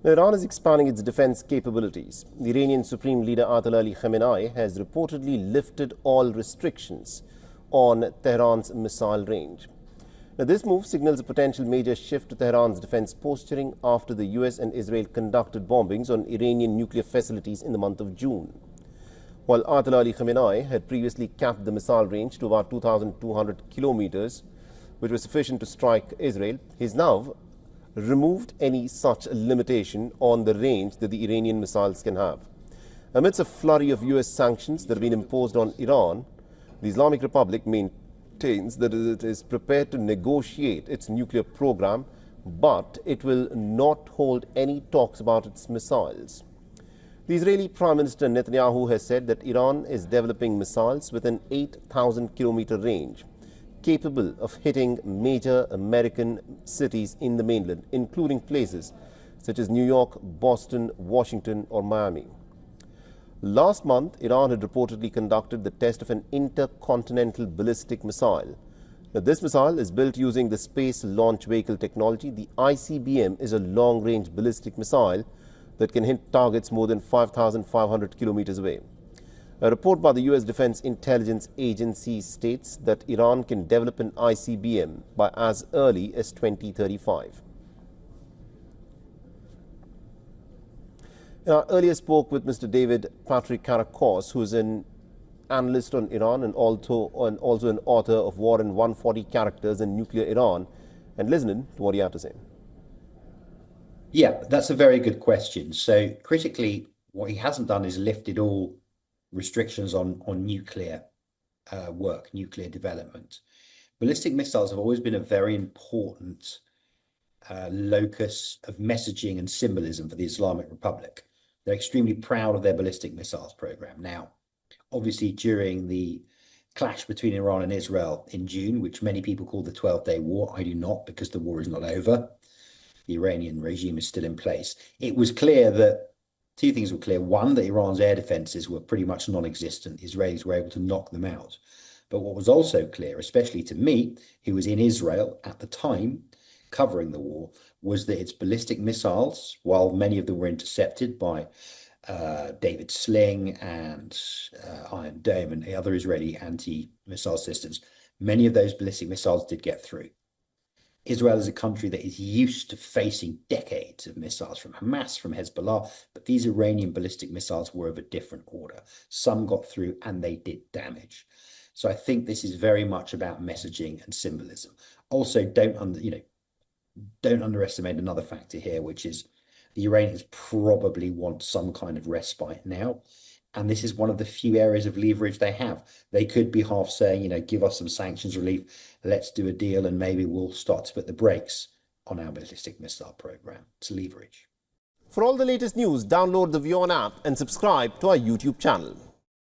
Now, Iran is expanding its defense capabilities. The Iranian Supreme Leader Ayatollah Ali Khamenei has reportedly lifted all restrictions on Tehran's missile range. Now, this move signals a potential major shift to Tehran's defense posturing after the US and Israel conducted bombings on Iranian nuclear facilities in the month of June. While Ayatollah Ali Khamenei had previously capped the missile range to about 2,200 kilometers, which was sufficient to strike Israel, he's now removed any such limitation on the range that the Iranian missiles can have. Amidst a flurry of US sanctions that have been imposed on Iran, the Islamic Republic maintains that it is prepared to negotiate its nuclear program, but it will not hold any talks about its missiles. The Israeli Prime Minister Netanyahu has said that Iran is developing missiles with an 8,000-kilometer range, capable of hitting major American cities in the mainland, including places such as New York, Boston, Washington, or Miami. Last month, Iran had reportedly conducted the test of an intercontinental ballistic missile. Now, this missile is built using the Space Launch Vehicle technology. The ICBM is a long-range ballistic missile that can hit targets more than 5,500 kilometers away. A report by the US Defense Intelligence Agency states that Iran can develop an ICBM by as early as 2035. I earlier spoke with Mr. David Patrick Karakos, who is an analyst on Iran and also an author of War in 140 Characters and Nuclear Iran, and listening to what he had to say. Yeah, that's a very good question. So critically, what he hasn't done is lifted all restrictions on nuclear work, nuclear development. Ballistic missiles have always been a very important locus of messaging and symbolism for the Islamic Republic. They're extremely proud of their ballistic missiles program. Now, obviously, during the clash between Iran and Israel in June, which many people call the 12-day war, I do not, because the war is not over. The Iranian regime is still in place. It was clear that two things were clear. One, that Iran's air defenses were pretty much non-existent. The Israelis were able to knock them out. But what was also clear, especially to me, who was in Israel at the time, covering the war, was that its ballistic missiles, while many of them were intercepted by David Sling and Iron Dome and the other Israeli anti-missile systems, many of those ballistic missiles did get through. Israel is a country that is used to facing decades of missiles from Hamas, from Hezbollah, but these Iranian ballistic missiles were of a different order. Some got through and they did damage. So I think this is very much about messaging and symbolism. Also, don't underestimate another factor here, which is the Iranians probably want some kind of respite now. And this is one of the few areas of leverage they have. They could be half saying, give us some sanctions relief, let's do a deal, and maybe we'll start to put the brakes on our ballistic missile program. It's leverage. For all the latest news, download the WION app and subscribe to our YouTube channel.